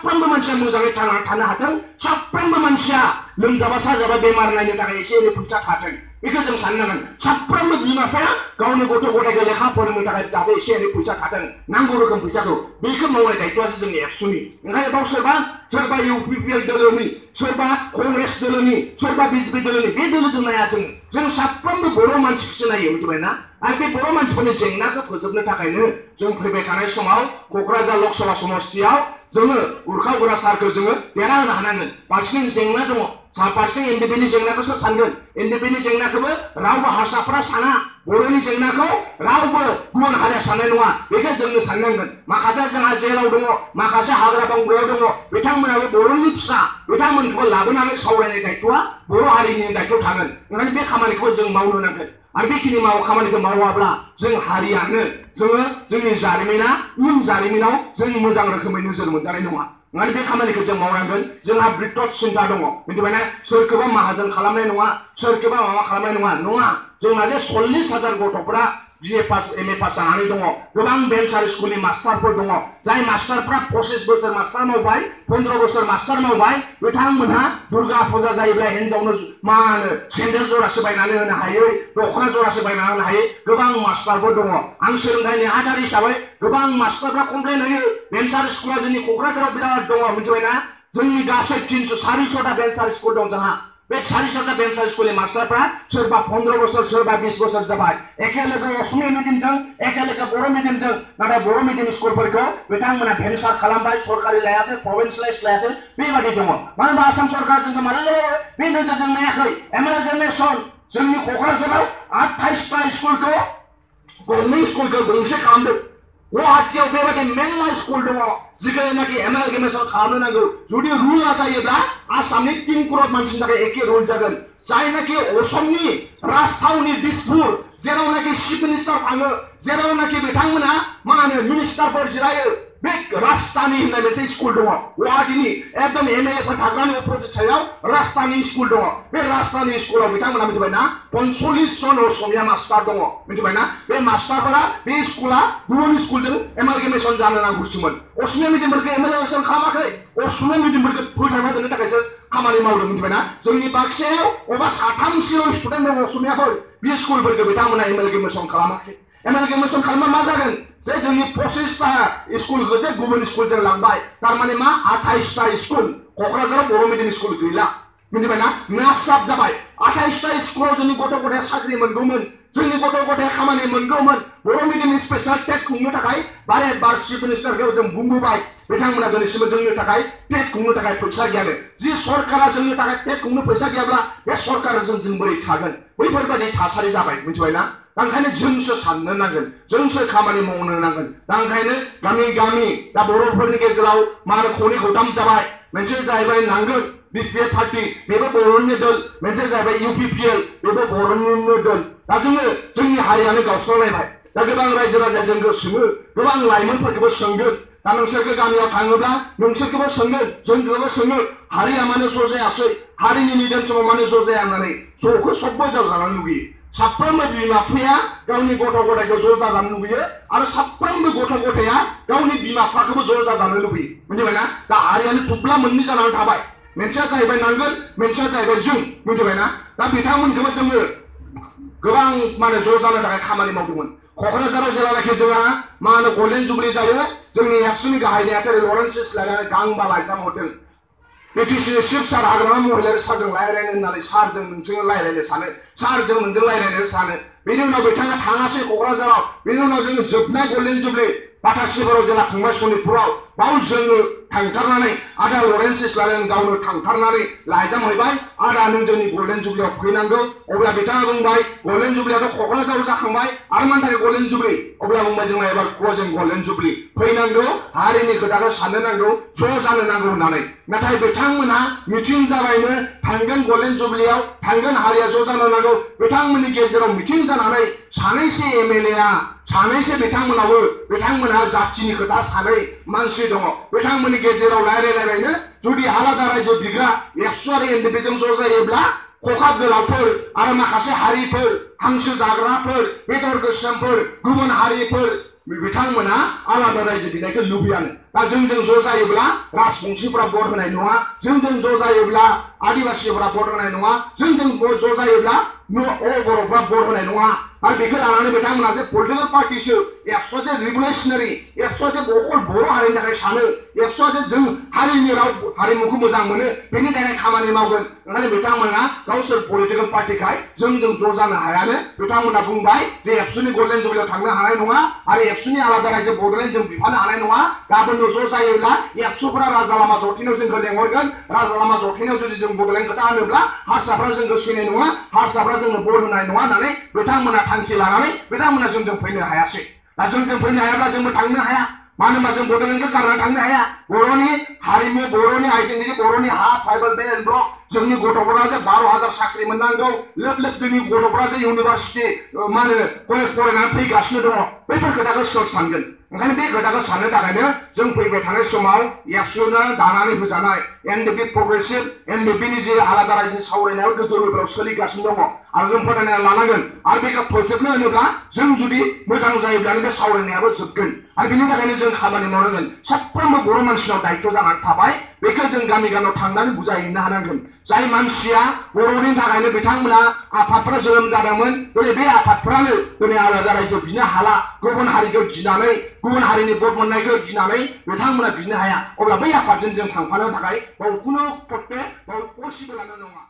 साफ्रोमबो मानसिया मोजाङै थांनानै थानो हाथों साफ्रोमबो मानसिया लोमजाबा साजाबा बेमार नायनो थाखाय एसे एनै फैसा थाथों बेखौ जों साननांगोन साफ्रोमबो बिमा बिफाया गावनि गथ' गथायखौ लेखा फोरोंनो थाखाय जाहाथे एसे एनै फैसा थाथों नांगौ रोखोम फैसाखौ बेखौ मावनाय दायित्वआसो जोंनि एबसुनि ओंखायनो बाव सोरबा इउपिपिएल दोलोनि सोरबा कंग्रेस दोलोनि सोरबा बिजेपि दोलोनि बे दोलोजों नाया जों साफ्रोमबो बर' मानसिखौसो नायो मिथिबायना आरो बे बर' मानसिफोरनि जेंनाखौ फोजोबनो थाखायनो जों फैबाय थानाय समाव क'क्राझार लकसभा समस्तियाव जोङो उरखाव गोरा सारखौ जोङो देरहाहोनो हानांगोन फारसेथिं जेंना दङ फारसेथिं एनडिपिनि जेंनाखौ सोर सानगोन एनडिपिनि जेंनाखौबो रावबो हारसाफ्रा साना बर'नि जेंनाखौ रावबो गुबुन हारिया साननाय नङा बेखौ जोंनो साननांगोन माखासे जोंहा जेलाव दङ माखासे हाग्रा बंग्रायाव दङ बिथांमोनाबो बर'नि फिसा बिथांमोनखौबो लाबोनानै सावरायनाय दायित्वआ बर' हारिनि दायित्व थागोन ओंखायनो बे खामानिखौ जों मावनो नांगोन आरो बेखिनि खामानिखौ मावाब्ला जों हारियानो जोङो जोंनि जारिमिना इयुन जारिमिनाव जों मोजां रोखोमै नोजोर मोनजानाय नङा ओंखायनो बे खामानिखौ जों मावनांगोन जोंहा बृहत सिन्था दङ मिथिबायना सोरखौबा माहाजोन खालामनाय नङा सोरखौबा माबा खालामनाय नङा जोंहा जे 40,000 गथ'फ्रा BA पास MA पास जानानै दङ गोबां बेन्चार स्कुलनि मास्टारफोर दङ जाय मास्टारफ्रा 25 बोसोर मास्टार मावबाय 15 बोसोर मास्टार मावबाय बिथांमोनहा दुर्गा फुजा जायोब्ला हिन्जावनो मा होनो सेन्देल जरासे बायनानै होनो हायो दख'ना जरासे बायनानै होनो हायो गोबां मास्टारफोर दङ आं सोलोंथाइनि आधार हिसाबै गोबां मास्टारफ्रा कमप्लेन होयो बेन्चार स्कुला जोंनि क'क्राझाराव बिराद दङ मिथिबायना जोंनि गासै 400टा बेन्चार स्कुल दं जोंहा बे 400टा बेन्चार स्कुलनि मास्टारफ्रा सोरबा 15 बोसोर सोरबा 20 बोसोर जाबाय एखे लोगो असमिया मिडियामजों एखे लोगो बर' मिडियामजों नाथाय बर' मिडियाम स्कुलफोरखौ बिथांमोना भेन्सार खालामबाय सरकारि लायासै प्रभिन्सियेलाइज लायासै बेबादि दङ मानो होनबा आसाम सरकार जोंखौ मालाबाबो बे नोजोरजों नायाखै एमालगेमेसन जोंनि क'क्राझाराव 28टा स्कुलखौ गभर्नमेन्ट स्कुलखौ गंसे खालामदों गुवाहाटीयाव बेबादि मेरला स्कुल दङ जिखौनाखि एमालगेमेसन खालामनो नांगौ जुदि रुलआ जायोब्ला आसामनि 3 करोड़ मानसिनि थाखाय एखे रुल जागोन जायनाखि असमनि राजथावनि दिसपुर जेरावनाखि चिफ मिनिस्टार थाङो जेरावनाखि बिथांमोना मा होनो मिनिस्टारफोर जिरायो बे राजधानी होननाय मोनसे स्कुल दङ गुवाहाटीनि एकदम MLA फोर थाग्रानि अपोजिट साइडआव राजधानी स्कुल दङ बे राजधानी स्कुलाव बिथांमोना मिथिबायना 45 जन असमिया मास्टार दङ मिथिबायना बे मास्टारफोरा बे स्कुला गुबुन स्कुलजों एमालगेमेसन जानो नांगौसोमोन असमिया मिडियामफोरखौ एमालगेमेसन खालामाखै असमिया मिडियामफोरखौ फोथांना दोननो थाखायसो खामानि मावदों मिथिबायना जोंनि बाक्सायाव अबा 3-4 स्टुडेन्ट दङ असमियाफोर बे स्कुलफोरखौ बिथांमोना एमालगेमेसन खालामाखै एमालगेमेसन खालामबा मा जागोन जे जोंनि 25टा स्कुलखौ जे गुबुन स्कुलजों लांबाय तारमाने मा 28टा स्कुल क'क्राझाराव बर' मिडियाम स्कुल गैला मिथिबायना नासाब जाबाय 28टा स्कुलाव जोंनि गथ' गथाया साख्रि मोनगौमोन जोंनि गथ' गथाया खामानि मोनगौमोन बर' मिडियाम स्पेशल टेट खुंनो थाखाय बारे बार चिफ मिनिस्टारखौ जों बुंबोबाय बिथांमोना दिनैसिमबो जोंनि थाखाय टेट खुंनो थाखाय फैसा गैयानो जि सरकारा जोंनि थाखाय टेट खुंनो फैसा गैयाब्ला बे सरकारजों जों बोरै थागोन बैफोरबायदि थासारि जाबाय मिथिबायना दा ओंखायनो जोंसो साननो नांगोन जोंसो खामानि मावनो नांगोन दा ओंखायनो गामि दा बर'फोरनि गेजेराव मा होनो खौनै खौथाम जाबाय मोनसे जाहैबाय नांगोल BPF पार्टी बेबो बर'नि दल मोनसे जाहैबाय UPPL बेबो बर'निनो दल दा जोंनि हारियानो गावस्रालायबाय दा गोबां रायजो राजा जोंखौ सोङो गोबां लाइमोनफोरखौबो सोंगोन दा नोंसोरखौ गामियाव थाङोब्ला नोंसोरखौबो सोंगोन जोंखौबो सोङो हारिया मानो ज' जायासै हारिनि निदान समाव मानो ज' जाया होननानै ज'खौ सबबो जाजानो लुगैयो साफ्रोमबो बिमा बिफाया गावनि गथ' गथायखौ ज' जाजानो लुगैयो आरो साफ्रोमबो गथ' गथाया गावनि बिमा बिफाखौबो ज' जाजानो लुगैयो मिथिबायना दा हारियानो थुब्ला मोननै जानानै थाबाय मोनसेया जाहैबाय नांगोल मोनसेया जाहैबाय जों मिथिबायना दा बिथांमोनखौबो जोङो गोबां माने ज' जानो थाखाय खामानि मावदोंमोन क'क्राझाराव जेब्लानाखि जोंहा मा होनो गल्डेन जुबली जायो जोंनि एबसुनि गाहाय नेहाथारि लरेन्स लायनानै गांबा लाइजाम हरदों BTC चिफ सार हाग्रामा महिलारि सारजों रायज्लायनो होननानै सारजों नोंजों रायज्लायनो सानो सारजों नोंजों रायज्लायनो सानो बेनि उनाव बिथाङा थाङासै क'क्राझाराव बेनि उनाव जोङो जोबनाय गल्डेन जुबली बाटासिफोराव जेला खुंबाय सनितपुराव बाव जोङो थांथारनानै आदा लरेन्स लायनानै गावनो थांथारनानै लाइजाम हैबाय आदा नों जोंनि गल्डेन जुबलीयाव फैनांगौ अब्ला बिथाङा बुंबाय गल्डेन जुबलीयाथ' क'क्राझाराव जाखांबाय आरो मानि थाखाय गल्डेन जुबली अब्ला बुंबाय जोंना एबार जों गल्डेन जुबली फैनांगौ हारिनि खोथाखौ साननो नांगौ ज' जानो नांगौ होननानै नाथाय बिथांमोनहा मिटिं जाबायनो थांगोन गल्डेन जुबलीयाव थांगोन हारिया ज' जानो नांगौ बिथांमोननि गेजेराव मिटिं जानानै सानैसो MLA सानैसो बिथांमोनहा जाथिनि खोथा सानै मानसि दङ बिथांमोननि गेजेराव रायज्लायलायबायनो जुदि आलादा रायजो बिग्रा 100 आरो NDPजों ज' जायोब्ला खखा गोलावफोर आरो माखासे हारिफोर हांसो जाग्राफोर बेदर गोसोमफोर गुबुन हारिफोर बिथांमोना आलादा रायजो बिनायखौ लुबैयानो दा जोंजों ज' जायोब्ला राजबंशीफोरा भट होनाय नङा जोंजों ज' जायोब्ला आदिबासिफोरा भट होनाय नङा जोंजों ज' जायोब्ला बर'फ्रा भट होनाय नङा आरो बेखौ लानानै बिथांमोना जे पलिटिकेल पार्टिसो एबसुआ जे रिभलिउसनारि एबसुआ जे अखल बर' हारिनि थाखाय सानो एबसुआ जे जों हारिनि राव हारिमुखौ मोजां मोनो बेनि थाखाय खामानि मावगोन ओंखायनो बिथांमोना गावसोर पलिटिकेल पार्टिखाय जोंजों ज' जानो हायानो बिथांमोना बुंबाय जे एबसुनि गल्डेन जुबलियाव थांनो हानाय नङा आरो एबसुनि आलादा रायजो बड'लेण्ड जों बिफानो हानाय नङा गाबोननो ज' जायोब्ला एबसुफोरा राजा लामा जथायनायाव जोंखौ लेंहरगोन राजा लामा जथायनायाव जुदि जों बड'लेण्ड खोथा होनोब्ला हारसाफ्रा जोंखौ सिनाय नङा हारसाफ्रा जोंनो भट होनाय नङा होननानै बिथांमोना थांखि लानानै बिथांमोना जोंजों फैनो हायासै दा जोंजों फैनो हायाब्ला जोंबो थांनो हाया मानो होनबा जों बड'लेण्डखौ गारनानै थांनो हाया बर'नि हारिमु बर'नि आइडेन्टिटि बर'नि हा ट्राइबेल बेल्ट एन्ड ब्लक जोंनि गथ'फोरा जे 12,000 साख्रि मोननांगौ लोब लोब जोंनि गथ'फोरा जे इउनिभार्सिटि मा होनो कलेज फरायनानै फैगासिनो दङ बैफोर खोथाखौ सोर सानगोन ओंखायनो बे खोथाखौ साननो थाखायनो जों फैबाय थानाय समाव एबसुनो दानानै होजानाय एनडिपि प्रग्रेसिभ एनडिपिनि जे आलादा रायजोनि सावरायनायाव गोजौ लेभेलाव सोलिगासिनो दङ आरो जों फोथायना लानांगोन आरो बेखौ फोजोबनो होनोब्ला जों जुदि मोजां जायोब्लानो बे सावरायनायाबो जोबगोन आरो बेनि थाखायनो जों खामानि मावनांगोन साफ्रोमबो बर' मानसिनाव दायित्व जानानै थाबाय बेखौ जों गामि गामियाव थांनानै बुजायहैनो हानांगोन जाय मानसिया बर'नि थाखायनो बिथांमोना आफादफोरा जोनोम जादोंमोन दिनै बे आफादफोरानो दिनै आलादा रायजो बिनो हाला गुबुन हारिखौ गिनानै गुबुन हारिनि भट मोननायखौ गिनानै बिथांमोना बिनो हाया अब्ला बै आफादजों जों थांफानो थाखाय बाव खुनु पसिबोलानो नङा